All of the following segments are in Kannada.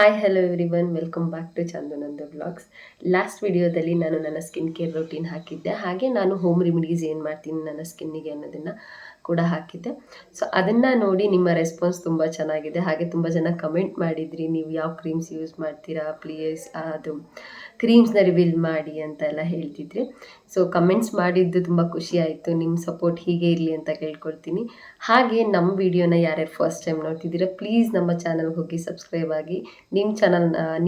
Hi hello everyone, welcome back to Chandunandu vlogs. Last ವಿಡಿಯೋದಲ್ಲಿ ನಾನು ನನ್ನ ಸ್ಕಿನ್ ಕೇರ್ ರೊಟೀನ್ ಹಾಕಿದ್ದೆ, ಹಾಗೆ ನಾನು ಹೋಮ್ ರೆಮಿಡೀಸ್ ಏನು ಮಾಡ್ತೀನಿ ನನ್ನ ಸ್ಕಿನ್ನಿಗೆ ಅನ್ನೋದನ್ನು ಕೂಡ ಹಾಕಿದ್ದೆ. ಸೊ ಅದನ್ನು ನೋಡಿ ನಿಮ್ಮ ರೆಸ್ಪಾನ್ಸ್ ತುಂಬ ಚೆನ್ನಾಗಿದೆ. ಹಾಗೆ ತುಂಬ ಜನ ಕಮೆಂಟ್ ಮಾಡಿದ್ರಿ, ನೀವು ಯಾವ ಕ್ರೀಮ್ಸ್ ಯೂಸ್ ಮಾಡ್ತೀರಾ, ಪ್ಲೀಸ್ ಅದು ಕ್ರೀಮ್ಸ್ನ ರಿವೀಲ್ ಮಾಡಿ ಅಂತ ಎಲ್ಲ ಹೇಳ್ತಿದ್ರಿ. ಸೊ ಕಮೆಂಟ್ಸ್ ಮಾಡಿದ್ದು ತುಂಬ ಖುಷಿ ಆಯಿತು. ನಿಮ್ಮ ಸಪೋರ್ಟ್ ಹೀಗೆ ಇರಲಿ ಅಂತ ಕೇಳ್ಕೊಳ್ತೀನಿ. ಹಾಗೆ ನಮ್ಮ ವಿಡಿಯೋನ ಯಾರ್ಯಾರು ಫಸ್ಟ್ ಟೈಮ್ ನೋಡ್ತಿದ್ದೀರಾ, ಪ್ಲೀಸ್ ನಮ್ಮ ಚಾನಲ್ಗೆ ಹೋಗಿ ಸಬ್ಸ್ಕ್ರೈಬ್ ಆಗಿ.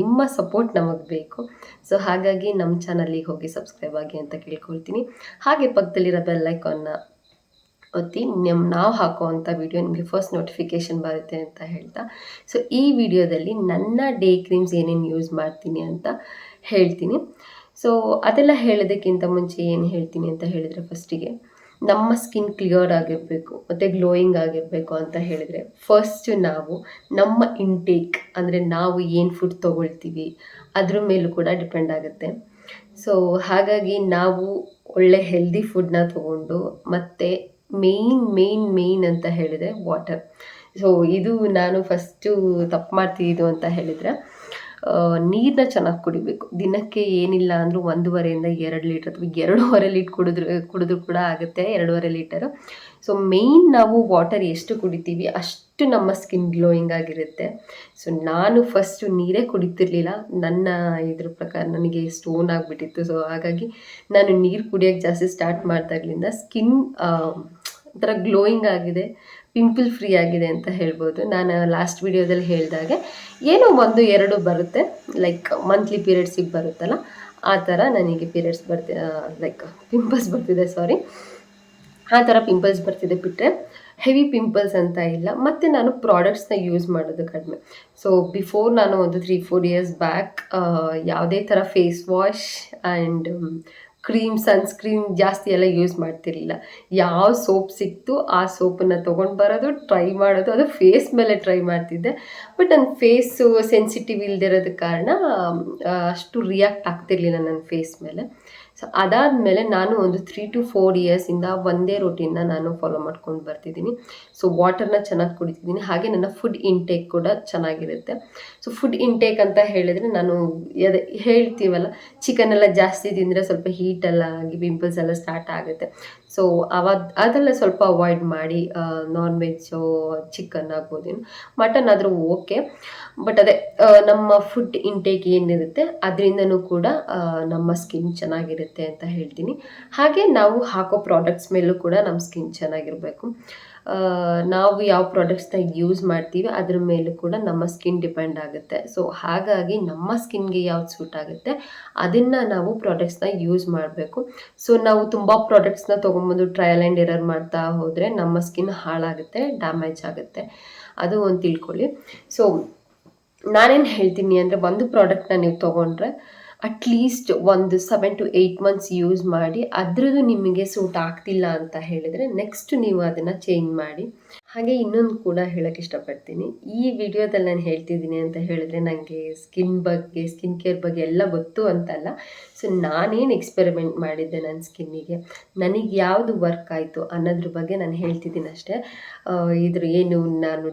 ನಿಮ್ಮ ಸಪೋರ್ಟ್ ನಮಗೆ ಬೇಕು. ಸೊ ಹಾಗಾಗಿ ನಮ್ಮ ಚಾನಲಿಗೆ ಹೋಗಿ ಸಬ್ಸ್ಕ್ರೈಬ್ ಆಗಿ ಅಂತ ಕೇಳ್ಕೊಳ್ತೀನಿ. ಹಾಗೆ ಪಕ್ಕದಲ್ಲಿರೋ ಬೆಲ್ ಐಕಾನ್ನ ಒತ್ತಿ ನಾವು ಹಾಕುವಂಥ ವಿಡಿಯೋ ನಿಮಗೆ ಫಸ್ಟ್ ನೋಟಿಫಿಕೇಷನ್ ಬರುತ್ತೆ ಅಂತ ಹೇಳ್ತಾ, ಸೊ ಈ ವಿಡಿಯೋದಲ್ಲಿ ನನ್ನ ಡೇ ಕ್ರೀಮ್ಸ್ ಏನೇನು ಯೂಸ್ ಮಾಡ್ತೀನಿ ಅಂತ ಹೇಳ್ತೀನಿ. ಸೊ ಅದೆಲ್ಲ ಹೇಳೋದಕ್ಕಿಂತ ಮುಂಚೆ ಏನು ಹೇಳ್ತೀನಿ ಅಂತ ಹೇಳಿದರೆ, ಫಸ್ಟಿಗೆ ನಮ್ಮ ಸ್ಕಿನ್ ಕ್ಲಿಯರ್ ಆಗಿರಬೇಕು ಮತ್ತು ಗ್ಲೋಯಿಂಗ್ ಆಗಿರಬೇಕು ಅಂತ ಹೇಳಿದರೆ, ಫಸ್ಟು ನಾವು ನಮ್ಮ ಇಂಟೇಕ್ ಅಂದರೆ ನಾವು ಏನು ಫುಡ್ ತೊಗೊಳ್ತೀವಿ ಅದ್ರ ಮೇಲೂ ಕೂಡ ಡಿಪೆಂಡ್ ಆಗುತ್ತೆ. ಸೊ ಹಾಗಾಗಿ ನಾವು ಒಳ್ಳೆ ಹೆಲ್ದಿ ಫುಡ್ನ ತೊಗೊಂಡು, ಮತ್ತು ಮೇಯ್ನ್ ಅಂತ ಹೇಳಿದರೆ ವಾಟರ್. ಸೊ ಇದು ನಾನು ಫಸ್ಟು ತಪ್ಪು ಮಾಡ್ತಿದ್ದು ಅಂತ ಹೇಳಿದರೆ, ನೀರನ್ನ ಚೆನ್ನಾಗಿ ಕುಡಿಬೇಕು. ದಿನಕ್ಕೆ ಏನಿಲ್ಲ ಅಂದರೂ 1.5 ಇಂದ 2 ಲೀಟ್ರ್ ಅಥವಾ 2.5 ಲೀಟ್ರ್ ಕುಡಿದ್ರೂ ಕೂಡ ಆಗುತ್ತೆ, 2.5 ಲೀಟರು. ಸೊ ಮೇಯ್ನ್ ನಾವು ವಾಟರ್ ಎಷ್ಟು ಕುಡಿತೀವಿ ಅಷ್ಟು ನಮ್ಮ ಸ್ಕಿನ್ ಗ್ಲೋಯಿಂಗ್ ಆಗಿರುತ್ತೆ. ಸೊ ನಾನು ಫಸ್ಟು ನೀರೇ ಕುಡಿತಿರ್ಲಿಲ್ಲ. ನನ್ನ ಇದ್ರ ಪ್ರಕಾರ ನನಗೆ ಸ್ಟೋನ್ ಆಗಿಬಿಟ್ಟಿತ್ತು. ಸೊ ಹಾಗಾಗಿ ನಾನು ನೀರು ಕುಡಿಯೋಕ್ಕೆ ಜಾಸ್ತಿ ಸ್ಟಾರ್ಟ್ ಮಾಡಿದಾಗಲಿಂದ ಸ್ಕಿನ್ ಒಂಥರ ಗ್ಲೋಯಿಂಗ್ ಆಗಿದೆ, ಪಿಂಪಲ್ ಫ್ರೀ ಆಗಿದೆ ಅಂತ ಹೇಳ್ಬೋದು. ನಾನು ಲಾಸ್ಟ್ ವಿಡಿಯೋದಲ್ಲಿ ಹೇಳಿದಾಗೆ ಏನೋ 1-2 ಬರುತ್ತೆ, ಲೈಕ್ ಮಂತ್ಲಿ ಪೀರಿಯಡ್ಸಿಗೆ ಬರುತ್ತಲ್ಲ ಆ ಥರ ನನಗೆ ಪೀರಿಯಡ್ಸ್ ಪಿಂಪಲ್ಸ್ ಬರ್ತಿದೆ, ಆ ಥರ ಪಿಂಪಲ್ಸ್ ಬರ್ತಿದೆ ಬಿಟ್ಟರೆ ಹೆವಿ ಪಿಂಪಲ್ಸ್ ಅಂತ ಇಲ್ಲ. ಮತ್ತು ನಾನು ಪ್ರಾಡಕ್ಟ್ಸ್ನ ಯೂಸ್ ಮಾಡೋದು ಕಡಿಮೆ. ಸೊ ಬಿಫೋರ್ ನಾನು ಒಂದು 3-4 ಇಯರ್ಸ್ ಬ್ಯಾಕ್ ಯಾವುದೇ ಥರ ಫೇಸ್ ವಾಶ್ ಆ್ಯಂಡ್ ಸನ್ಸ್ಕ್ರೀನ್ ಜಾಸ್ತಿ ಎಲ್ಲ ಯೂಸ್ ಮಾಡ್ತಿರ್ಲಿಲ್ಲ. ಯಾವ ಸೋಪ್ ಸಿಕ್ತು ಆ ಸೋಪನ್ನು ತೊಗೊಂಡು ಬರೋದು, ಟ್ರೈ ಮಾಡೋದು, ಅದು ಫೇಸ್ ಮೇಲೆ ಟ್ರೈ ಮಾಡ್ತಿದ್ದೆ. ಬಟ್ ನನ್ನ ಫೇಸು ಸೆನ್ಸಿಟಿವ್ ಇಲ್ಲದಿರೋದ ಕಾರಣ ಅಷ್ಟು ರಿಯಾಕ್ಟ್ ಆಗ್ತಿರ್ಲಿಲ್ಲ ನನ್ನ ಫೇಸ್ ಮೇಲೆ. ಸೊ ಅದಾದಮೇಲೆ ನಾನು ಒಂದು 3-4 ಇಯರ್ಸಿಂದ ಒಂದೇ ರೂಟೀನ್ನ ನಾನು ಫಾಲೋ ಮಾಡ್ಕೊಂಡು ಬರ್ತಿದ್ದೀನಿ. ಸೊ ವಾಟರ್ನ ಚೆನ್ನಾಗಿ ಕುಡಿತಿದ್ದೀನಿ, ಹಾಗೆ ನನ್ನ ಫುಡ್ ಇಂಟೇಕ್ ಕೂಡ ಚೆನ್ನಾಗಿರುತ್ತೆ. ಸೊ ಫುಡ್ ಇಂಟೇಕ್ ಅಂತ ಹೇಳಿದರೆ, ನಾನು ಹೇಳ್ತೀವಲ್ಲ, ಚಿಕನ್ ಎಲ್ಲ ಜಾಸ್ತಿ ತಿಂದರೆ ಸ್ವಲ್ಪ ಹೀಟೆಲ್ಲ ಆಗಿ ಪಿಂಪಲ್ಸ್ ಎಲ್ಲ ಸ್ಟಾರ್ಟ್ ಆಗುತ್ತೆ. ಸೊ ಅದೆಲ್ಲ ಸ್ವಲ್ಪ ಅವಾಯ್ಡ್ ಮಾಡಿ, ನಾನ್ ವೆಜ್ಜು, ಚಿಕನ್ ಆಗ್ಬೋದೇನು, ಮಟನ್ ಆದರೂ ಓಕೆ. ಬಟ್ ಅದೇ ನಮ್ಮ ಫುಡ್ ಇಂಟೇಕ್ ಏನಿರುತ್ತೆ ಅದರಿಂದನೂ ಕೂಡ ನಮ್ಮ ಸ್ಕಿನ್ ಚೆನ್ನಾಗಿರುತ್ತೆ ಅಂತ ಹೇಳ್ತೀನಿ. ಹಾಗೆ ನಾವು ಹಾಕೋ ಪ್ರಾಡಕ್ಟ್ಸ್ ಮೇಲೂ ಕೂಡ ನಮ್ಮ ಸ್ಕಿನ್ ಚೆನ್ನಾಗಿರಬೇಕು. ನಾವು ಯಾವ ಪ್ರಾಡಕ್ಟ್ಸ್ನ ಯೂಸ್ ಮಾಡ್ತೀವಿ ಅದ್ರ ಮೇಲೂ ಕೂಡ ನಮ್ಮ ಸ್ಕಿನ್ ಡಿಪೆಂಡ್ ಆಗುತ್ತೆ. ಸೊ ಹಾಗಾಗಿ ನಮ್ಮ ಸ್ಕಿನ್ಗೆ ಯಾವ್ದು ಸೂಟ್ ಆಗುತ್ತೆ ಅದನ್ನು ನಾವು ಪ್ರಾಡಕ್ಟ್ಸ್ನ ಯೂಸ್ ಮಾಡಬೇಕು. ಸೊ ನಾವು ತುಂಬ ಪ್ರಾಡಕ್ಟ್ಸ್ನ ತೊಗೊಂಬಂದು ಟ್ರಯಲ್ ಆ್ಯಂಡ್ ಎರರ್ ಮಾಡ್ತಾ ಹೋದರೆ ನಮ್ಮ ಸ್ಕಿನ್ ಹಾಳಾಗುತ್ತೆ, ಡ್ಯಾಮೇಜ್ ಆಗುತ್ತೆ. ಅದು ಒಂದು ತಿಳ್ಕೊಳ್ಳಿ. ಸೊ ನಾನೇನು ಹೇಳ್ತೀನಿ ಅಂದರೆ, ಒಂದು ಪ್ರಾಡಕ್ಟ್ನ ನೀವು ತೊಗೊಂಡ್ರೆ ಅಟ್ಲೀಸ್ಟ್ ಒಂದು 7 to 8 ಮಂತ್ಸ್ ಯೂಸ್ ಮಾಡಿ, ಅದರದ್ದು ನಿಮಗೆ ಸೂಟ್ ಆಗ್ತಿಲ್ಲ ಅಂತ ಹೇಳಿದರೆ ನೆಕ್ಸ್ಟ್ ನೀವು ಅದನ್ನು ಚೇಂಜ್ ಮಾಡಿ. ಹಾಗೆ ಇನ್ನೊಂದು ಕೂಡ ಹೇಳೋಕ್ಕೆ ಇಷ್ಟಪಡ್ತೀನಿ, ಈ ವಿಡಿಯೋದಲ್ಲಿ ನಾನು ಹೇಳ್ತಿದ್ದೀನಿ ಅಂತ ಹೇಳಿದ್ರೆ ನನಗೆ ಸ್ಕಿನ್ ಕೇರ್ ಬಗ್ಗೆ ಎಲ್ಲ ಗೊತ್ತು ಅಂತಲ್ಲ. ಸೊ ನಾನೇನು ಎಕ್ಸ್ಪೆರಿಮೆಂಟ್ ಮಾಡಿದ್ದೆ ನನ್ನ ಸ್ಕಿನ್ನಿಗೆ, ನನಗೆ ಯಾವುದು ವರ್ಕ್ ಆಯಿತು ಅನ್ನೋದ್ರ ಬಗ್ಗೆ ನಾನು ಹೇಳ್ತಿದ್ದೀನಿ ಅಷ್ಟೇ. ಏನು ನಾನು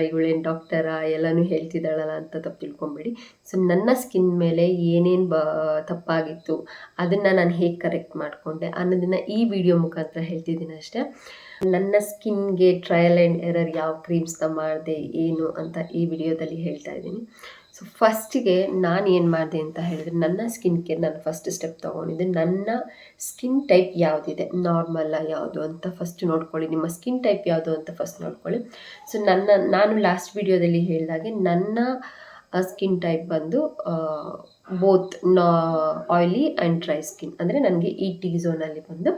ಇವಳೇನು ಡಾಕ್ಟರಾ ಎಲ್ಲನೂ ಹೇಳ್ತಿದ್ದಾಳಲ್ಲ ಅಂತ ತಪ್ಪು ತಿಳ್ಕೊಬೇಡಿ. ಸೊ ನನ್ನ ಸ್ಕಿನ್ ಮೇಲೆ ಏನೇನು ತಪ್ಪಾಗಿತ್ತು ಅದನ್ನು ನಾನು ಹೇಗೆ ಕರೆಕ್ಟ್ ಮಾಡಿಕೊಂಡೆ ಅನ್ನೋದನ್ನು ಈ ವಿಡಿಯೋ ಮುಖಾಂತರ ಹೇಳ್ತಿದ್ದೀನಿ ಅಷ್ಟೇ. ನನ್ನ ಸ್ಕಿನ್ಗೆ ಟ್ರಯಲ್ ಆ್ಯಂಡ್ ಎರರ್ ಯಾವ ಕ್ರೀಮ್ಸ್ನ ಮಾಡಿದೆ ಏನು ಅಂತ ಈ ವಿಡಿಯೋದಲ್ಲಿ ಹೇಳ್ತಾ ಇದ್ದೀನಿ. ಸೊ ಫಸ್ಟಿಗೆ ನಾನು ಏನು ಮಾಡಿದೆ ಅಂತ ಹೇಳಿದ್ರೆ, ನನ್ನ ಸ್ಕಿನ್ ಕೇರ್ ನಾನು ಫಸ್ಟ್ ಸ್ಟೆಪ್ ತೊಗೊಂಡಿದ್ದೆ. ನನ್ನ ಸ್ಕಿನ್ ಟೈಪ್ ಯಾವುದಿದೆ, ನಾರ್ಮಲ್ಲ ಯಾವುದು ಅಂತ ಫಸ್ಟ್ ನೋಡ್ಕೊಳ್ಳಿ. ನಿಮ್ಮ ಸ್ಕಿನ್ ಟೈಪ್ ಯಾವುದು ಅಂತ ಫಸ್ಟ್ ನೋಡ್ಕೊಳ್ಳಿ. ಸೊ ನಾನು ಲಾಸ್ಟ್ ವಿಡಿಯೋದಲ್ಲಿ ಹೇಳಿದಾಗೆ ನನ್ನ ಸ್ಕಿನ್ ಟೈಪ್ ಬಂದು both oily and dry skin, ಅಂದರೆ ನನಗೆ ಈ ಝೋನಲ್ಲಿ ಬಂದು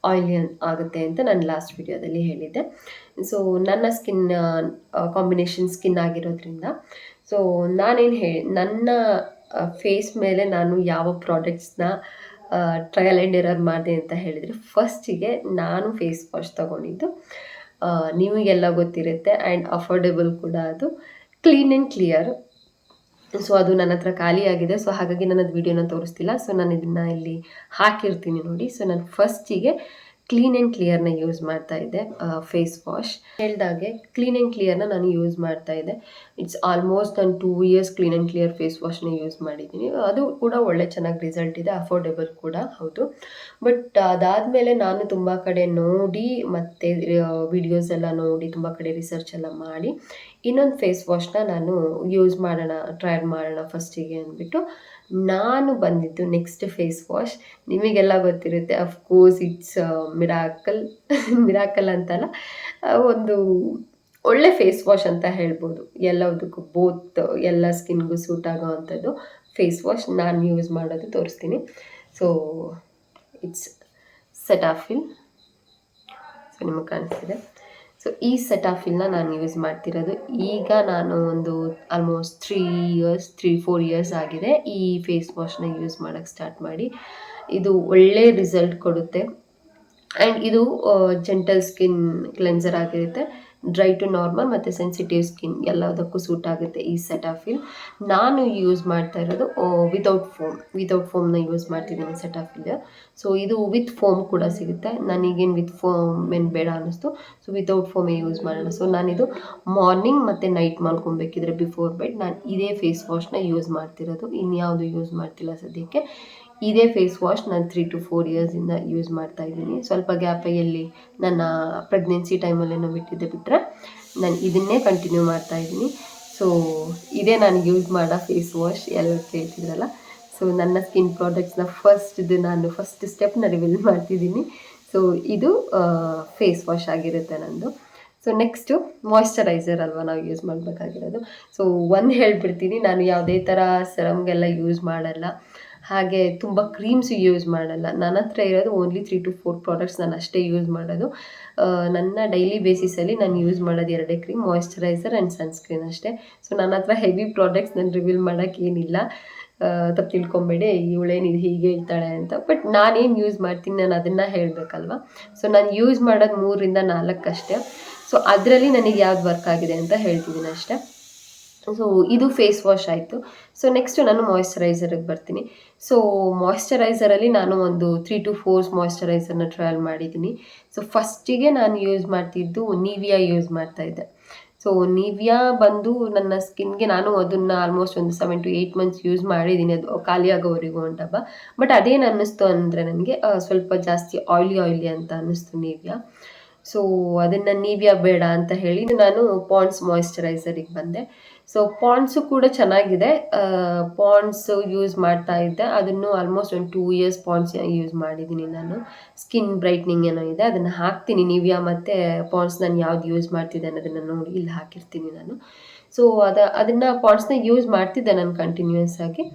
ಆಯ್ಲಿ ಆಗುತ್ತೆ ಅಂತ ನಾನು ಲಾಸ್ಟ್ ವಿಡಿಯೋದಲ್ಲಿ ಹೇಳಿದ್ದೆ. ಸೊ ನನ್ನ ಸ್ಕಿನ್ ಕಾಂಬಿನೇಷನ್ ಸ್ಕಿನ್ ಆಗಿರೋದ್ರಿಂದ, ಸೊ ನನ್ನ ಫೇಸ್ ಮೇಲೆ ನಾನು ಯಾವ ಪ್ರಾಡಕ್ಟ್ಸ್ನ ಟ್ರಯಲ್ ಆ್ಯಂಡ್ ಎರರ್ ಮಾಡಿದೆ ಅಂತ ಹೇಳಿದರೆ, ಫಸ್ಟಿಗೆ ನಾನು ಫೇಸ್ ವಾಶ್ ತೊಗೊಂಡಿದ್ದು, ನಿಮಗೆಲ್ಲ ಗೊತ್ತಿರುತ್ತೆ ಆ್ಯಂಡ್ ಅಫೋರ್ಡೆಬಲ್ ಕೂಡ, ಅದು ಕ್ಲೀನ್ ಆ್ಯಂಡ್ ಕ್ಲಿಯರ್. ಸೊ ಅದು ನನ್ನ ಹತ್ರ ಖಾಲಿ ಆಗಿದೆ. ಸೊ ಹಾಗಾಗಿ ನಾನು ಅದು ವೀಡಿಯೋನ ತೋರಿಸ್ತಿಲ್ಲ. ಸೊ ನಾನು ಇದನ್ನು ಇಲ್ಲಿ ಹಾಕಿರ್ತೀನಿ ನೋಡಿ. ಸೊ ನಾನು ಫಸ್ಟಿಗೆ ಕ್ಲೀನ್ ಆ್ಯಂಡ್ ಕ್ಲಿಯರ್ನ ಯೂಸ್ ಮಾಡ್ತಾ ಇದ್ದೆ. ಫೇಸ್ ವಾಶ್ ಹೇಳಿದಾಗೆ ಕ್ಲೀನ್ ಆ್ಯಂಡ್ ಕ್ಲಿಯರ್ನ ನಾನು ಯೂಸ್ ಮಾಡ್ತಾ ಇದ್ದೆ. ಇಟ್ಸ್ ಆಲ್ಮೋಸ್ಟ್ ನಾನು 2 years clean and clear face ವಾಶ್ನ ಯೂಸ್ ಮಾಡಿದ್ದೀನಿ. ಅದು ಕೂಡ ಒಳ್ಳೆ ಚೆನ್ನಾಗಿ ರಿಸಲ್ಟ್ ಇದೆ, ಅಫೋರ್ಡೆಬಲ್ ಕೂಡ ಹೌದು. ಬಟ್ ಅದಾದಮೇಲೆ ನಾನು ತುಂಬ ಕಡೆ ನೋಡಿ ಮತ್ತು ವಿಡಿಯೋಸ್ ಎಲ್ಲ ನೋಡಿ ತುಂಬ ಕಡೆ ರಿಸರ್ಚ್ ಎಲ್ಲ ಮಾಡಿ ಇನ್ನೊಂದು ಫೇಸ್ ವಾಶ್ನ ನಾನು ಯೂಸ್ ಮಾಡೋಣ, ಟ್ರೈ ಮಾಡೋಣ ಫಸ್ಟಿಗೆ ಅಂದ್ಬಿಟ್ಟು ನಾನು ಬಂದಿದ್ದು ನೆಕ್ಸ್ಟ್ ಫೇಸ್ ವಾಶ್. ನಿಮಗೆಲ್ಲ ಗೊತ್ತಿರುತ್ತೆ, ಅಫ್ಕೋರ್ಸ್ ಇಟ್ಸ್ ಮಿರಾಕಲ್. ಮಿರಾಕಲ್ ಅಂತಲ್ಲ, ಒಂದು ಒಳ್ಳೆ ಫೇಸ್ ವಾಶ್ ಅಂತ ಹೇಳ್ಬೋದು. ಎಲ್ಲದಕ್ಕೂ ಬೋತ್ ಎಲ್ಲ ಸ್ಕಿನ್ಗೂ ಸೂಟ್ ಆಗೋ ಅಂಥದ್ದು ಫೇಸ್ ವಾಶ್ ನಾನು ಯೂಸ್ ಮಾಡೋದು ತೋರಿಸ್ತೀನಿ. So it's Cetaphil. ಸೊ ನಿಮಗೆ ಕಾಣಿಸ್ತಿದೆ. ಸೊ ಈ ಸೆಟಾಫಿಲ್ನ ನಾನು ಯೂಸ್ ಮಾಡ್ತಿರೋದು. ಈಗ ನಾನು ಒಂದು ಆಲ್ಮೋಸ್ಟ್ 3-4 ಇಯರ್ಸ್ ಆಗಿದೆ ಈ ಫೇಸ್ ವಾಶ್ನ ಯೂಸ್ ಮಾಡೋಕ್ಕೆ ಸ್ಟಾರ್ಟ್ ಮಾಡಿ. ಇದು ಒಳ್ಳೆ ರಿಸಲ್ಟ್ ಕೊಡುತ್ತೆ. ಆ್ಯಂಡ್ ಇದು ಜೆಂಟಲ್ ಸ್ಕಿನ್ ಕ್ಲೆನ್ಸರ್ ಆಗಿರುತ್ತೆ. ಡ್ರೈ ಟು ನಾರ್ಮಲ್ ಮತ್ತು ಸೆನ್ಸಿಟಿವ್ ಸ್ಕಿನ್ ಎಲ್ಲದಕ್ಕೂ ಸೂಟ್ ಆಗುತ್ತೆ ಈ ಸೆಟಾಫಿಲ್. ನಾನು ಯೂಸ್ ಮಾಡ್ತಾ ಇರೋದು ವಿತೌಟ್ ಫೋಮ್ನ ಯೂಸ್ ಮಾಡ್ತಿದ್ದೀನಿ ಸೆಟಾಫಿಲ್. ಸೊ ಇದು ವಿತ್ ಫೋಮ್ ಕೂಡ ಸಿಗುತ್ತೆ. ನನಗೇನು ವಿತ್ ಫೋಮ್ ಏನು ಬೇಡ ಅನ್ನಿಸ್ತು, ಸೊ ವಿತೌಟ್ ಫೋಮೇ ಯೂಸ್ ಮಾಡೋಣ. ಸೊ ನಾನಿದು ಮಾರ್ನಿಂಗ್ ಮತ್ತು ನೈಟ್ ಮಾಡ್ಕೊಬೇಕಿದ್ರೆ ಬಿಫೋರ್ ಬೆಡ್ ನಾನು ಇದೇ ಫೇಸ್ ವಾಶ್ನ ಯೂಸ್ ಮಾಡ್ತಿರೋದು. ಇನ್ಯಾವುದು ಯೂಸ್ ಮಾಡ್ತಿಲ್ಲ ಸದ್ಯಕ್ಕೆ. ಇದೇ ಫೇಸ್ ವಾಶ್ ನಾನು 3 to 4 ಇಯರ್ಸಿಂದ ಯೂಸ್ ಮಾಡ್ತಾ ಇದ್ದೀನಿ. ಸ್ವಲ್ಪ ಗ್ಯಾಪಲ್ಲಿ ನನ್ನ ಪ್ರೆಗ್ನೆನ್ಸಿ ಟೈಮಲ್ಲೇನೋ ಬಿಟ್ಟರೆ ನಾನು ಇದನ್ನೇ ಕಂಟಿನ್ಯೂ ಮಾಡ್ತಾ ಇದ್ದೀನಿ. ಸೊ ಇದೇ ನಾನು ಯೂಸ್ ಮಾಡೋ ಫೇಸ್ ವಾಶ್. ಎಲ್ಲರೂ ಕೇಳ್ತಿದ್ರಲ್ಲ, ಸೊ ನನ್ನ ಸ್ಕಿನ್ ಪ್ರಾಡಕ್ಟ್ಸ್ನ ಫಸ್ಟ್ ಸ್ಟೆಪ್ನ ರಿವೀಲ್ ಮಾಡ್ತಿದ್ದೀನಿ. ಸೊ ಇದು ಫೇಸ್ ವಾಶ್ ಆಗಿರುತ್ತೆ ನಂದು. ಸೊ ನೆಕ್ಸ್ಟು ಮಾಯ್ಶ್ಚರೈಸರ್ ಅಲ್ವಾ ನಾವು ಯೂಸ್ ಮಾಡಬೇಕಾಗಿರೋದು. ಸೊ ಒಂದು ಹೇಳ್ಬಿಡ್ತೀನಿ, ನಾನು ಯಾವುದೇ ಥರ ಸೆರಮ್ಗೆಲ್ಲ ಯೂಸ್ ಮಾಡಲ್ಲ, ಹಾಗೆ ತುಂಬ ಕ್ರೀಮ್ಸ್ ಯೂಸ್ ಮಾಡಲ್ಲ. ನನ್ನ ಹತ್ರ ಇರೋದು ಓನ್ಲಿ 3 to 4 ಪ್ರಾಡಕ್ಟ್ಸ್ ನಾನು ಅಷ್ಟೇ ಯೂಸ್ ಮಾಡೋದು. ನನ್ನ ಡೈಲಿ ಬೇಸಿಸಲ್ಲಿ ನಾನು ಯೂಸ್ ಮಾಡೋದು 2 ಕ್ರೀಮ್, ಮಾಯ್ಶ್ಚರೈಸರ್ ಆ್ಯಂಡ್ ಸನ್ಸ್ಕ್ರೀನ್ ಅಷ್ಟೇ. ಸೊ ನನ್ನ ಹತ್ರ ಹೆವಿ ಪ್ರಾಡಕ್ಟ್ಸ್ ನಾನು ರಿವೀಲ್ ಮಾಡೋಕ್ಕೇನಿಲ್ಲ, ತಪ್ಪು ತಿಳ್ಕೊಬೇಡಿ ಇವಳೇನು ಇದು ಹೀಗೆ ಹೇಳ್ತಾಳೆ ಅಂತ. ಬಟ್ ನಾನೇನು ಯೂಸ್ ಮಾಡ್ತೀನಿ ನಾನು ಅದನ್ನು ಹೇಳಬೇಕಲ್ವ. ಸೊ ನಾನು ಯೂಸ್ ಮಾಡೋದು 3 to 4 ಅಷ್ಟೇ. ಸೊ ಅದರಲ್ಲಿ ನನಗೆ ಯಾವ್ದು ವರ್ಕ್ ಆಗಿದೆ ಅಂತ ಹೇಳ್ತಿದ್ದೀನಿ ಅಷ್ಟೇ. ಸೊ ಇದು ಫೇಸ್ ವಾಶ್ ಆಯಿತು. ಸೊ ನೆಕ್ಸ್ಟು ನಾನು ಮಾಯ್ಶ್ಚರೈಸರಿಗೆ ಬರ್ತೀನಿ. ಸೊ ಮಾಯ್ಶ್ಚರೈಸರಲ್ಲಿ ನಾನು ಒಂದು 3 to 4 ಮಾಯ್ಶ್ಚರೈಸರ್ನ ಟ್ರಯಲ್ ಮಾಡಿದ್ದೀನಿ. ಸೊ ಫಸ್ಟಿಗೆ ನಾನು ಯೂಸ್ ಮಾಡ್ತಿದ್ದು ನಿವಿಯಾ ಯೂಸ್ ಮಾಡ್ತಾಯಿದ್ದೆ. ಸೊ ನಿವಿಯಾ ಬಂದು ನನ್ನ ಸ್ಕಿನ್ಗೆ ನಾನು ಅದನ್ನು ಆಲ್ಮೋಸ್ಟ್ ಒಂದು 7 to 8 ಮಂತ್ಸ್ ಯೂಸ್ ಮಾಡಿದ್ದೀನಿ, ಅದು ಖಾಲಿ ಆಗೋವರೆಗೂ ಒಂದು ಡಬ್ಬ. ಬಟ್ ಅದೇನು ಅನ್ನಿಸ್ತು ಅಂದರೆ ನನಗೆ ಸ್ವಲ್ಪ ಜಾಸ್ತಿ ಆಯ್ಲಿ ಅಂತ ಅನ್ನಿಸ್ತು ನಿವಿಯಾ. ಸೊ ಅದನ್ನು ನಿವಿಯಾ ಬೇಡ ಅಂತ ಹೇಳಿ ನಾನು ಪಾಂಡ್ಸ್ ಮಾಯ್ಶ್ಚರೈಸರಿಗೆ ಬಂದೆ. ಸೊ ಪಾಂಡ್ಸು ಕೂಡ ಚೆನ್ನಾಗಿದೆ. ಪಾಂಡ್ಸ್ ಯೂಸ್ ಮಾಡ್ತಾ ಇದ್ದೆ, ಅದನ್ನು ಆಲ್ಮೋಸ್ಟ್ ಒಂದು 2 ಇಯರ್ಸ್ ಪಾಂಡ್ಸ್ ಯೂಸ್ ಮಾಡಿದ್ದೀನಿ ನಾನು. ಸ್ಕಿನ್ ಬ್ರೈಟ್ನಿಂಗ್ ಏನೋ ಇದೆ, ಅದನ್ನು ಹಾಕ್ತೀನಿ. ನಿವಿಯಾ ಮತ್ತು ಪಾಂಡ್ಸ್ ನಾನು ಯಾವ್ದು ಯೂಸ್ ಮಾಡ್ತಿದ್ದೆ ಅನ್ನೋದನ್ನು ನೋಡಿ ಇಲ್ಲಿ ಹಾಕಿರ್ತೀನಿ ನಾನು. ಸೊ ಅದನ್ನು ಪಾಂಡ್ಸ್ನ ಯೂಸ್ ಮಾಡ್ತಿದ್ದೆ ನಾನು ಕಂಟಿನ್ಯೂಯಸ್ ಆಗಿ.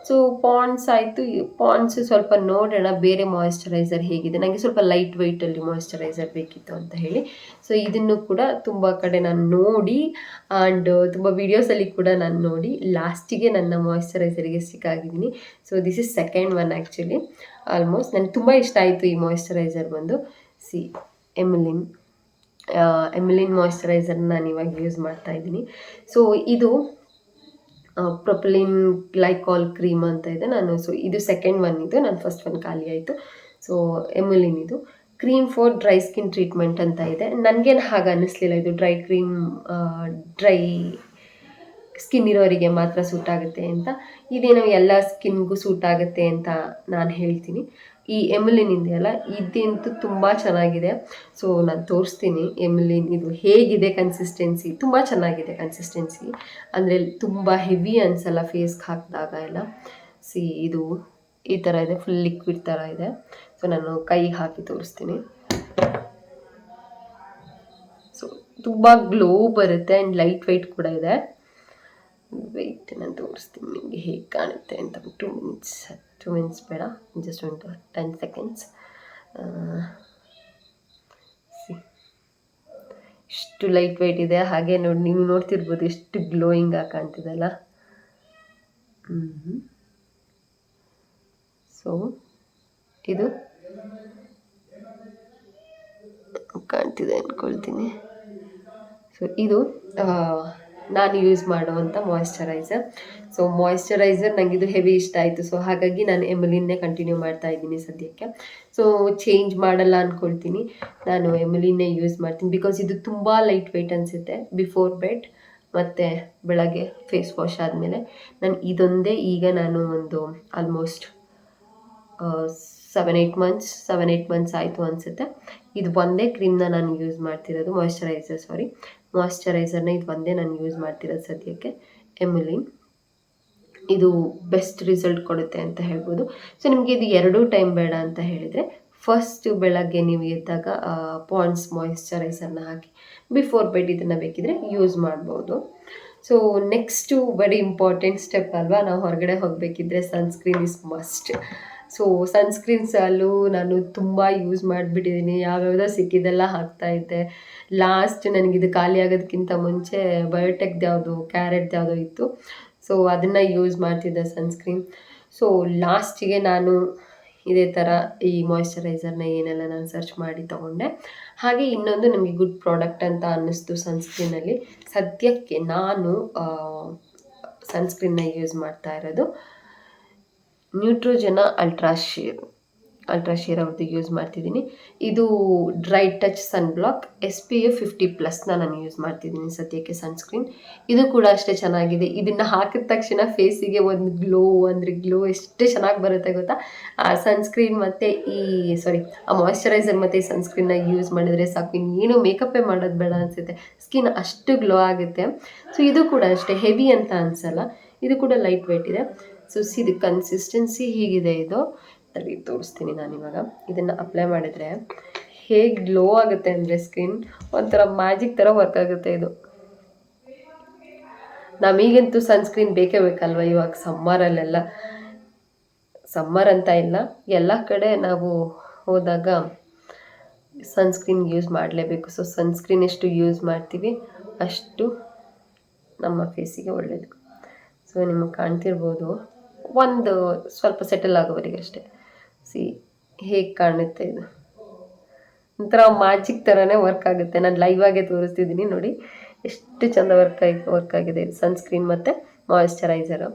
ಸೊ ಪಾಂಡ್ಸ್ ಆಯಿತು. ಪಾಂಡ್ಸ್ ಸ್ವಲ್ಪ ನೋಡೋಣ ಬೇರೆ ಮಾಯ್ಶ್ಚರೈಸರ್ ಹೇಗಿದೆ, ನನಗೆ ಸ್ವಲ್ಪ ಲೈಟ್ ವೆಯ್ಟಲ್ಲಿ ಮಾಯ್ಶ್ಚರೈಸರ್ ಬೇಕಿತ್ತು ಅಂತ ಹೇಳಿ. ಸೊ ಇದನ್ನು ಕೂಡ ತುಂಬ ಕಡೆ ನಾನು ನೋಡಿ ಆ್ಯಂಡ್ ತುಂಬ ವೀಡಿಯೋಸಲ್ಲಿ ಕೂಡ ನಾನು ನೋಡಿ ಲಾಸ್ಟಿಗೆ ನನ್ನ ಮಾಯ್ಶ್ಚರೈಸರಿಗೆ ಸ್ಟಿಕ್ ಆಗಿದ್ದೀನಿ. So this is second one actually. Almost ನನಗೆ ತುಂಬ ಇಷ್ಟ ಆಯಿತು ಈ ಮಾಯ್ಶ್ಚರೈಸರ್ ಬಂದು. ಎಮಿಲಿನ್ ಮಾಯ್ಶ್ಚರೈಸರ್ನ ನಾನು ಇವಾಗ ಯೂಸ್ ಮಾಡ್ತಾ ಇದ್ದೀನಿ. ಸೊ ಇದು ಪ್ರೊಪಲಿನ್ ಗ್ಲೈಕಾಲ್ ಕ್ರೀಮ್ ಅಂತ ಇದೆ. ಸೊ ಇದು ಸೆಕೆಂಡ್ ಒನ್, ಇದು ನನ್ನ ಫಸ್ಟ್ ಒನ್ ಖಾಲಿ ಆಯಿತು. ಸೊ ಎಮಿಲಿನ್ ಇದು cream for dry skin treatment ಅಂತ ಇದೆ. ನನಗೇನು ಹಾಗೆ ಅನ್ನಿಸ್ಲಿಲ್ಲ, ಇದು ಡ್ರೈ ಸ್ಕಿನ್ ಇರೋರಿಗೆ ಮಾತ್ರ ಸೂಟ್ ಆಗುತ್ತೆ ಅಂತ. ಇದೇನೋ ಎಲ್ಲ ಸ್ಕಿನ್ಗೂ ಸೂಟ್ ಆಗುತ್ತೆ ಅಂತ ನಾನು ಹೇಳ್ತೀನಿ. ಈ ಎಮಿಲಿನ್ ಇದೆಯಲ್ಲ, ಇದಂತೂ ತುಂಬ ಚೆನ್ನಾಗಿದೆ. ಸೊ ನಾನು ತೋರಿಸ್ತೀನಿ ಎಮಿಲಿನ್ ಇದು ಹೇಗಿದೆ. ಕನ್ಸಿಸ್ಟೆನ್ಸಿ ತುಂಬ ಚೆನ್ನಾಗಿದೆ. ಕನ್ಸಿಸ್ಟೆನ್ಸಿ ಅಂದರೆ ತುಂಬ ಹೆವಿ ಅನಿಸಲ್ಲ ಫೇಸ್ಗೆ ಹಾಕಿದಾಗ ಎಲ್ಲ. ಇದು ಈ ಥರ ಇದೆ, ಫುಲ್ ಲಿಕ್ವಿಡ್ ಥರ ಇದೆ. ಸೊ ನಾನು ಕೈಗೆ ಹಾಕಿ ತೋರಿಸ್ತೀನಿ. ಸೊ ತುಂಬ ಗ್ಲೋ ಬರುತ್ತೆ ಆ್ಯಂಡ್ ಲೈಟ್ ವೆಯ್ಟ್ ಕೂಡ ಇದೆ. ವೆಯ್ಟ್ ನಾನು ತೋರಿಸ್ತೀನಿ ನಿಮಗೆ ಹೇಗೆ ಕಾಣುತ್ತೆ ಅಂತ. 2 ಮಿನಿಟ್ಸ್ ಬೇಡ, ಜಸ್ಟ್ ಒಂದು 10 seconds. ಇಷ್ಟು ಲೈಟ್ ವೆಯ್ಟ್ ಇದೆ. ಹಾಗೆ ನೋಡಿ, ನೀವು ನೋಡ್ತಿರ್ಬೋದು ಎಷ್ಟು ಗ್ಲೋಯಿಂಗ್ ಆಗಿ ಕಾಣ್ತಿದೆಲ್ಲ. ಸೊ ಇದು ಕಾಣ್ತಿದೆ ಅಂದ್ಕೊಳ್ತೀನಿ. ಸೊ ಇದು ನಾನು ಯೂಸ್ ಮಾಡುವಂಥ ಮಾಯ್ಶ್ಚರೈಸರ್. ಸೊ ಮಾಯ್ಶ್ಚರೈಸರ್ ನನಗಿದು ಹೆವಿ ಇಷ್ಟ ಆಯಿತು. ಸೊ ಹಾಗಾಗಿ ನಾನು ಎಮಿಲಿನ್ನೇ ಕಂಟಿನ್ಯೂ ಮಾಡ್ತಾ ಇದ್ದೀನಿ ಸದ್ಯಕ್ಕೆ. ಸೊ ಚೇಂಜ್ ಮಾಡಲ್ಲ ಅಂದ್ಕೊಳ್ತೀನಿ, ನಾನು ಎಮಿಲಿನ್ನೇ ಯೂಸ್ ಮಾಡ್ತೀನಿ. ಬಿಕಾಸ್ ಇದು ತುಂಬ ಲೈಟ್ ವೆಯ್ಟ್ ಅನಿಸುತ್ತೆ ಬಿಫೋರ್ ಬೆಡ್ ಮತ್ತು ಬೆಳಗ್ಗೆ ಫೇಸ್ ವಾಶ್ ಆದಮೇಲೆ ನಾನು ಇದೊಂದೇ ಈಗ ನಾನು ಒಂದು ಆಲ್ಮೋಸ್ಟ್ 7-8 ಮಂತ್ಸ್ ಆಯಿತು ಅನಿಸುತ್ತೆ. ಇದು ಒಂದೇ ಕ್ರೀಮ್ನ ನಾನು ಯೂಸ್ ಮಾಡ್ತಿರೋದು, ಮಾಯ್ಶ್ಚರೈಸರ್ನ ಇದು ಒಂದೇ ನಾನು ಯೂಸ್ ಮಾಡ್ತಿರೋದು ಸದ್ಯಕ್ಕೆ, ಎಮುಲಿನ್. ಇದು ಬೆಸ್ಟ್ ರಿಸಲ್ಟ್ ಕೊಡುತ್ತೆ ಅಂತ ಹೇಳ್ಬೋದು. ಸೊ ನಿಮಗೆ ಇದು 2 ಟೈಮ್ ಬೇಡ ಅಂತ ಹೇಳಿದರೆ ಫಸ್ಟು ಬೆಳಗ್ಗೆ ನೀವು ಎದ್ದಾಗ ಪಾಂಡ್ಸ್ ಮಾಯ್ಶ್ಚರೈಸರ್ನ ಹಾಕಿ ಬಿಫೋರ್ ಬೆಡ್ ಇದನ್ನು ಬೇಕಿದ್ರೆ ಯೂಸ್ ಮಾಡ್ಬೋದು. So next very important step ಅಲ್ವಾ, ನಾವು ಹೊರಗಡೆ ಹೋಗಬೇಕಿದ್ರೆ ಸನ್ಸ್ಕ್ರೀನ್ ಇಸ್ ಮಸ್ಟ್. ಸೊ ಸನ್ಸ್ಕ್ರೀನ್ಸಲ್ಲೂ ನಾನು ತುಂಬ ಯೂಸ್ ಮಾಡಿಬಿಟ್ಟಿದ್ದೀನಿ, ಯಾವ್ಯಾವುದೋ ಸಿಕ್ಕಿದ್ದೆಲ್ಲ ಹಾಕ್ತಾಯಿದ್ದೆ. ಲಾಸ್ಟ್ ನನಗಿದು ಖಾಲಿ ಆಗೋದಕ್ಕಿಂತ ಮುಂಚೆ ಬಯೋಟೆಕ್ದು ಯಾವುದೋ ಕ್ಯಾರೆಟ್ದು ಯಾವುದೋ ಇತ್ತು, ಸೊ ಅದನ್ನು ಯೂಸ್ ಮಾಡ್ತಿದ್ದೆ ಸನ್ಸ್ಕ್ರೀನ್. ಸೊ ಲಾಸ್ಟಿಗೆ ನಾನು ಇದೇ ಥರ ಈ ಮಾಯ್ಶ್ಚರೈಸರ್ನ ಏನೆಲ್ಲ ನಾನು ಸರ್ಚ್ ಮಾಡಿ ತೊಗೊಂಡೆ. ಹಾಗೆ ಇನ್ನೊಂದು ನಮಗೆ ಗುಡ್ ಪ್ರಾಡಕ್ಟ್ ಅಂತ ಅನ್ನಿಸ್ತು ಸನ್ಸ್ಕ್ರೀನಲ್ಲಿ. ಸದ್ಯಕ್ಕೆ ನಾನು ಸನ್ಸ್ಕ್ರೀನ್ನ ಯೂಸ್ ಮಾಡ್ತಾ ಇರೋದು ನ್ಯೂಟ್ರೋಜೆನ ಅಲ್ಟ್ರಾ ಶೇರ್ ಅವ್ರದ್ದು ಯೂಸ್ ಮಾಡ್ತಿದ್ದೀನಿ. ಇದು ಡ್ರೈ ಟಚ್ ಸನ್ ಬ್ಲಾಕ್ SPF 50+ ನಾನು ಯೂಸ್ ಮಾಡ್ತಿದ್ದೀನಿ ಸದ್ಯಕ್ಕೆ ಸನ್ಸ್ಕ್ರೀನ್. ಇದು ಕೂಡ ಅಷ್ಟೇ ಚೆನ್ನಾಗಿದೆ. ಇದನ್ನು ಹಾಕಿದ ತಕ್ಷಣ ಫೇಸಿಗೆ ಒಂದು ಗ್ಲೋ ಎಷ್ಟು ಚೆನ್ನಾಗಿ ಬರುತ್ತೆ ಗೊತ್ತಾ. ಆ ಸನ್ಸ್ಕ್ರೀನ್ ಮತ್ತು ಆ ಮಾಯ್ಶ್ಚರೈಸರ್ ಮತ್ತು ಈ ಸನ್ಸ್ಕ್ರೀನ್ನ ಯೂಸ್ ಮಾಡಿದರೆ ಸಾಕು, ಇನ್ನೇನು ಮೇಕಪ್ಪೇ ಮಾಡೋದು ಬೇಡ ಅನಿಸುತ್ತೆ. ಸ್ಕಿನ್ ಅಷ್ಟು ಗ್ಲೋ ಆಗುತ್ತೆ. ಸೊ ಇದು ಕೂಡ ಅಷ್ಟೇ ಹೆವಿ ಅಂತ ಅನಿಸಲ್ಲ, ಇದು ಕೂಡ ಲೈಟ್ ವೆಯ್ಟ್ ಇದೆ. ಸೊ ಇದು ಕನ್ಸಿಸ್ಟೆನ್ಸಿ ಹೀಗಿದೆ. ಇದು ತೋರಿಸ್ತೀನಿ ನಾನಿವಾಗ. ಇದನ್ನು ಅಪ್ಲೈ ಮಾಡಿದರೆ ಹೇಗೆ ಗ್ಲೋ ಆಗುತ್ತೆ ಅಂದರೆ ಸ್ಕಿನ್ ಒಂಥರ ಮ್ಯಾಜಿಕ್ ಥರ ವರ್ಕ್ ಆಗುತ್ತೆ. ಇದು ನಮಗಂತೂ ಸನ್ಸ್ಕ್ರೀನ್ ಬೇಕೇ ಬೇಕಲ್ವ ಇವಾಗ ಸಮ್ಮರಲ್ಲೆಲ್ಲ. ಸಮ್ಮರ್ ಅಂತ ಇಲ್ಲ, ಎಲ್ಲ ಕಡೆ ನಾವು ಹೋದಾಗ ಸನ್ಸ್ಕ್ರೀನ್ ಯೂಸ್ ಮಾಡಲೇಬೇಕು. ಸೊ ಸನ್ಸ್ಕ್ರೀನ್ ಎಷ್ಟು ಯೂಸ್ ಮಾಡ್ತೀವಿ ಅಷ್ಟು ನಮ್ಮ ಫೇಸಿಗೆ ಒಳ್ಳೆಯದು. ಸೊ ನಿಮಗೆ ಕಾಣ್ತಿರ್ಬೋದು, ಒಂದು ಸ್ವಲ್ಪ ಸೆಟಲ್ ಆಗೋವರೆಗೆ ಅಷ್ಟೇ. ಹೇಗೆ ಕಾಣುತ್ತೆ ಇದು, ಒಂಥರ ಮ್ಯಾಜಿಕ್ ಥರನೇ ವರ್ಕ್ ಆಗುತ್ತೆ. ನಾನು ಲೈವ್ ಆಗೇ ತೋರಿಸ್ತಿದ್ದೀನಿ ನೋಡಿ, ಎಷ್ಟು ಚಂದ ವರ್ಕ್ ಆಗಿದೆ ಇದು ಸನ್ಸ್ಕ್ರೀನ್ ಮತ್ತು ಮಾಯ್ಶ್ಚರೈಸರು.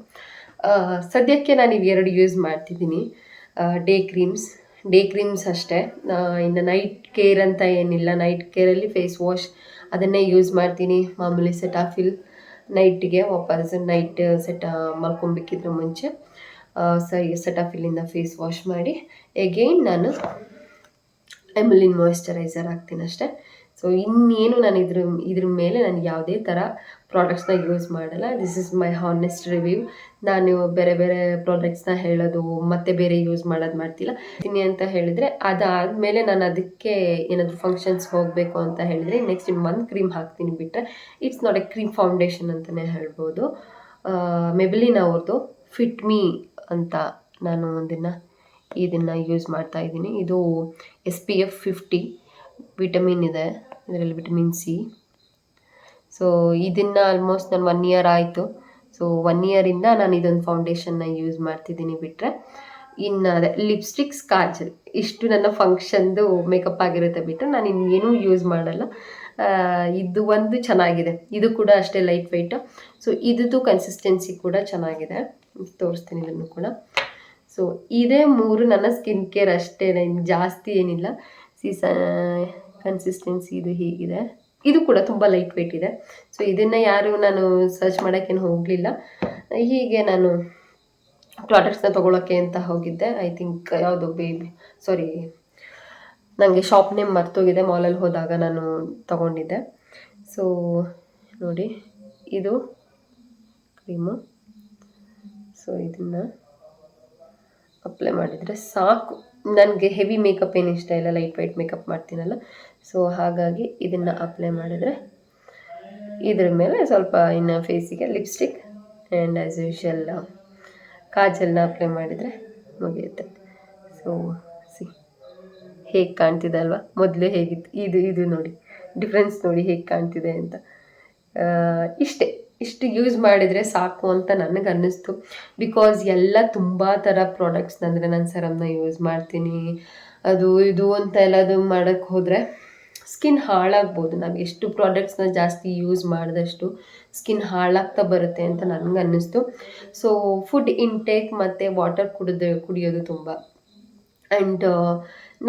ಸದ್ಯಕ್ಕೆ ನಾನು ಇವೆರಡು ಯೂಸ್ ಮಾಡ್ತಿದ್ದೀನಿ. ಡೇ ಕ್ರೀಮ್ಸ್ ಅಷ್ಟೇ. ಇನ್ನು ನೈಟ್ ಕೇರ್ ಅಂತ ಏನಿಲ್ಲ. ನೈಟ್ ಕೇರಲ್ಲಿ ಫೇಸ್ ವಾಶ್ ಅದನ್ನೇ ಯೂಸ್ ಮಾಡ್ತೀನಿ. ಮಾಮೂಲಿ ಸೆಟಾಫಿಲ್ ನೈಟಿಗೆ ವಾಪಸ್ ನೈಟ್ ಮಲ್ಕೊಂಬಿಕ್ಕಿದ್ರೆ ಮುಂಚೆ ಸೆಟಾಫಿಲ್ಲಿಂದ ಫೇಸ್ ವಾಶ್ ಮಾಡಿ ಎಗೈನ್ ನಾನು ಎಮುಲಿನ್ ಮಾಯ್ಶ್ಚರೈಸರ್ ಹಾಕ್ತೀನಿ ಅಷ್ಟೇ. ಸೊ ಇನ್ನೇನು ನಾನು ಇದ್ರ ಮೇಲೆ ನಾನು ಯಾವುದೇ ಥರ ಪ್ರಾಡಕ್ಟ್ಸ್ನ ಯೂಸ್ ಮಾಡಲ್ಲ. This is my honest review. ನಾನು ಬೇರೆ ಪ್ರಾಡಕ್ಟ್ಸ್ನ ಹೇಳೋದು ಮತ್ತು ಬೇರೆ ಯೂಸ್ ಮಾಡೋದು ಮಾಡ್ತಿಲ್ಲ. ತಿನ್ನಿ ಅಂತ ಹೇಳಿದರೆ ಅದಾದಮೇಲೆ ನಾನು ಅದಕ್ಕೆ ಏನಾದರೂ ಫಂಕ್ಷನ್ಸ್ ಹೋಗಬೇಕು ಅಂತ ಹೇಳಿದರೆ ನೆಕ್ಸ್ಟ್ ಒಂದು ಕ್ರೀಮ್ ಹಾಕ್ತೀನಿ. ಬಿಟ್ಟರೆ it's not A cream foundation ಅಂತಲೇ ಹೇಳ್ಬೋದು. ಮೆಬಿಲಿನ್ ಅವ್ರದ್ದು ಫಿಟ್ ಮೀ ಅಂತ ನಾನು ಇದನ್ನು ಯೂಸ್ ಮಾಡ್ತಾಯಿದ್ದೀನಿ. ಇದು SPF 50 ವಿಟಮಿನ್ ಇದೆ ಇದರಲ್ಲಿ, ವಿಟಮಿನ್ C. ಸೊ ಇದನ್ನು ಆಲ್ಮೋಸ್ಟ್ ನಾನು 1 ಇಯರ್ ಆಯಿತು. ಸೊ 1 ಇಯರಿಂದ ನಾನು ಇದೊಂದು ಫೌಂಡೇಶನ್ನ ಯೂಸ್ ಮಾಡ್ತಿದ್ದೀನಿ. ಬಿಟ್ಟರೆ ಇನ್ನು ಅದೇ ಲಿಪ್ಸ್ಟಿಕ್ಸ್, ಕಾಜಲ್, ಇಷ್ಟು ನನ್ನ ಫಂಕ್ಷನ್ದು ಮೇಕಪ್ ಆಗಿರುತ್ತೆ. ಬಿಟ್ಟರೆ ನಾನು ಇನ್ನೇನೂ ಯೂಸ್ ಮಾಡಲ್ಲ. ಇದು ಒಂದು ಚೆನ್ನಾಗಿದೆ, ಇದು ಕೂಡ ಅಷ್ಟೇ ಲೈಟ್ ವೆಯ್ಟ್. ಸೊ ಇದ್ದು ಕನ್ಸಿಸ್ಟೆನ್ಸಿ ಕೂಡ ಚೆನ್ನಾಗಿದೆ, ತೋರಿಸ್ತೀನಿ ಇದನ್ನು ಕೂಡ. ಸೊ ಇದೇ 3 ನನ್ನ ಸ್ಕಿನ್ ಕೇರ್ ಅಷ್ಟೇ, ಇನ್ನು ಜಾಸ್ತಿ ಏನಿಲ್ಲ. ಕನ್ಸಿಸ್ಟೆನ್ಸಿ ಇದು ಹೀಗಿದೆ. ಇದು ಕೂಡ ತುಂಬ ಲೈಟ್ ವೆಯ್ಟ್ ಇದೆ. ಸೊ ಇದನ್ನು ನಾನು ಸರ್ಚ್ ಮಾಡೋಕ್ಕೇನು ಹೋಗಲಿಲ್ಲ. ಹೀಗೆ ನಾನು ಪ್ರಾಡಕ್ಟ್ಸ್ನ ತೊಗೊಳಕ್ಕೆ ಅಂತ ಹೋಗಿದ್ದೆ. ಐ ಥಿಂಕ್ ಯಾವುದು ನನಗೆ ಶಾಪ್ ನೇಮ್ ಮರ್ತೋಗಿದೆ. ಮಾಲಲ್ಲಿ ಹೋದಾಗ ನಾನು ತೊಗೊಂಡಿದ್ದೆ. ಸೊ ನೋಡಿ, ಇದು ಕ್ರೀಮು. ಸೊ ಇದನ್ನು ಅಪ್ಲೈ ಮಾಡಿದರೆ ಸಾಕು. ನನಗೆ ಹೆವಿ ಮೇಕಪ್ ಏನು ಇಷ್ಟ ಇಲ್ಲ, ಲೈಟ್ ವೈಟ್ ಮೇಕಪ್ ಮಾಡ್ತೀನಲ್ಲ. ಸೊ ಹಾಗಾಗಿ ಇದನ್ನು ಅಪ್ಲೈ ಮಾಡಿದರೆ ಇದ್ರ ಮೇಲೆ ಸ್ವಲ್ಪ ಇನ್ನು ಫೇಸಿಗೆ ಲಿಪ್ಸ್ಟಿಕ್ ಆ್ಯಂಡ್ ಆ್ಯಸ್ ಯೂಶುವಲ್ ಕಾಜಲ್ನ ಅಪ್ಲೈ ಮಾಡಿದರೆ ಮುಗಿಯುತ್ತೆ. ಸೊ ಹೇಗೆ ಕಾಣ್ತಿದೆ ಅಲ್ವಾ, ಮೊದಲು ಹೇಗಿತ್ತು ಇದು ನೋಡಿ, ಡಿಫ್ರೆನ್ಸ್ ನೋಡಿ ಹೇಗೆ ಕಾಣ್ತಿದೆ ಅಂತ. ಇಷ್ಟು ಯೂಸ್ ಮಾಡಿದರೆ ಸಾಕು ಅಂತ ನನಗೆ ಅನ್ನಿಸ್ತು. ಬಿಕಾಸ್ ಎಲ್ಲ ತುಂಬ ಥರ ಪ್ರಾಡಕ್ಟ್ಸ್ನ, ಅಂದರೆ ನಾನು ಸೆರಮ್ನ ಯೂಸ್ ಮಾಡ್ತೀನಿ, ಅದು ಇದು ಅಂತ ಎಲ್ಲದು ಮಾಡೋಕ್ಕೆ ಹೋದರೆ ಸ್ಕಿನ್ ಹಾಳಾಗ್ಬೋದು. ನಾವು ಎಷ್ಟು ಪ್ರಾಡಕ್ಟ್ಸ್ನ ಜಾಸ್ತಿ ಯೂಸ್ ಮಾಡಿದಷ್ಟು ಸ್ಕಿನ್ ಹಾಳಾಗ್ತಾ ಬರುತ್ತೆ ಅಂತ ನನಗೆ ಅನ್ನಿಸ್ತು. ಸೊ ಫುಡ್ ಇಂಟೇಕ್ ಮತ್ತು ವಾಟರ್ ಕುಡಿಯೋದು ತುಂಬ. ಆ್ಯಂಡ್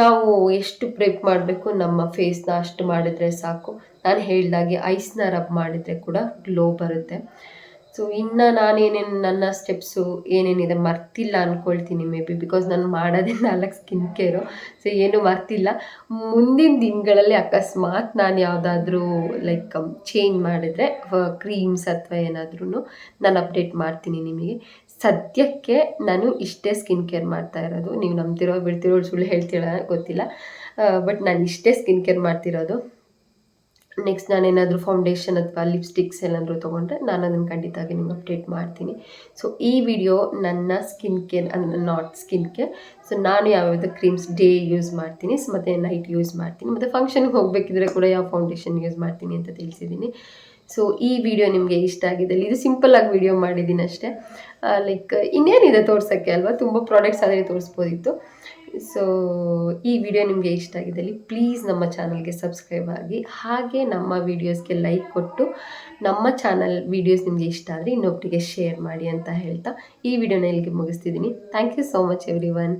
ನಾವು ಎಷ್ಟು ಪ್ರೆಪ್ ಮಾಡಬೇಕು ನಮ್ಮ ಫೇಸ್ನ ಅಷ್ಟು ಮಾಡಿದರೆ ಸಾಕು. ನಾನು ಹೇಳ್ದಾಗೆ ಐಸ್ನ ರಬ್ ಮಾಡಿದರೆ ಕೂಡ ಗ್ಲೋ ಬರುತ್ತೆ. ಸೊ ಇನ್ನು ನಾನೇನೇನು ನನ್ನ ಸ್ಟೆಪ್ಸು ಏನೇನಿದೆ ಮರ್ತಿಲ್ಲ ಅಂದ್ಕೊಳ್ತೀನಿ ಮೇ ಬಿ, ಬಿಕಾಸ್ ನಾನು ಮಾಡೋದೇ 4 ಸ್ಕಿನ್ ಕೇರು. ಸೊ ಏನು ಮರ್ತಿಲ್ಲ. ಮುಂದಿನ ದಿನಗಳಲ್ಲಿ ಅಕಸ್ಮಾತ್ ನಾನು ಯಾವುದಾದ್ರೂ ಲೈಕ್ ಚೇಂಜ್ ಮಾಡಿದರೆ ಕ್ರೀಮ್ಸ್ ಅಥವಾ ಏನಾದ್ರೂ ನಾನು ಅಪ್ಡೇಟ್ ಮಾಡ್ತೀನಿ ನಿಮಗೆ. ಸದ್ಯಕ್ಕೆ ನಾನು ಇಷ್ಟೇ ಸ್ಕಿನ್ ಕೇರ್ ಮಾಡ್ತಾ ಇರೋದು. ನೀವು ನಂಬ್ತಿರೋ ಬಿಡ್ತಿರೋ ಸುಳ್ಳು ಹೇಳ್ತೀರ ಗೊತ್ತಿಲ್ಲ, ಬಟ್ ನಾನು ಇಷ್ಟೇ ಸ್ಕಿನ್ ಕೇರ್ ಮಾಡ್ತಿರೋದು. ನೆಕ್ಸ್ಟ್ ನಾನೇನಾದರೂ ಫೌಂಡೇಶನ್ ಅಥವಾ ಲಿಪ್ಸ್ಟಿಕ್ಸ್ ಏನಾದರೂ ತೊಗೊಂಡ್ರೆ ನಾನು ಅದನ್ನು ಖಂಡಿತವಾಗಿ ನಿಮ್ಗೆ ಅಪ್ಡೇಟ್ ಮಾಡ್ತೀನಿ. ಸೊ ಈ ವಿಡಿಯೋ ನನ್ನ ಸ್ಕಿನ್ ಕೇರ್ ಅಂದರೆ ನಾಟ್ ಸ್ಕಿನ್ ಕೇರ್. ಸೊ ನಾನು ಯಾವ್ಯಾವುದು ಕ್ರೀಮ್ಸ್ ಡೇ ಯೂಸ್ ಮಾಡ್ತೀನಿ, ಮತ್ತು ನೈಟ್ ಯೂಸ್ ಮಾಡ್ತೀನಿ, ಮತ್ತು ಫಂಕ್ಷನ್ಗೆ ಹೋಗಬೇಕಿದ್ರೆ ಕೂಡ ಯಾವ ಫೌಂಡೇಶನ್ ಯೂಸ್ ಮಾಡ್ತೀನಿ ಅಂತ ತಿಳಿಸಿದ್ದೀನಿ. ಸೊ ಈ ವಿಡಿಯೋ ನಿಮಗೆ ಇಷ್ಟ ಆಗಿದೆ. ಇದು ಸಿಂಪಲ್ಲಾಗಿ ವಿಡಿಯೋ ಮಾಡಿದ್ದೀನಿ ಅಷ್ಟೇ. ಲೈಕ್ ಇನ್ನೇನಿದೆ ತೋರ್ಸೋಕ್ಕೆ ಅಲ್ವಾ, ತುಂಬ ಪ್ರಾಡಕ್ಟ್ಸ್ ಆದರೆ ತೋರಿಸ್ಬೋದಿತ್ತು. ಸೊ ಈ ವಿಡಿಯೋ ನಿಮಗೆ ಇಷ್ಟ ಆಗಿದ್ದಲ್ಲಿ ಪ್ಲೀಸ್ ನಮ್ಮ ಚಾನಲ್ಗೆ ಸಬ್ಸ್ಕ್ರೈಬ್ ಆಗಿ, ಹಾಗೆ ನಮ್ಮ ವೀಡಿಯೋಸ್ಗೆ ಲೈಕ್ ಕೊಟ್ಟು ನಮ್ಮ ಚಾನಲ್ ವೀಡಿಯೋಸ್ ನಿಮಗೆ ಇಷ್ಟ ಆದರೆ ಇನ್ನೊಬ್ಬರಿಗೆ ಶೇರ್ ಮಾಡಿ ಅಂತ ಹೇಳ್ತಾ ಈ ವಿಡಿಯೋನ ಇಲ್ಲಿಗೆ ಮುಗಿಸ್ತಿದ್ದೀನಿ. Thank you so much every one.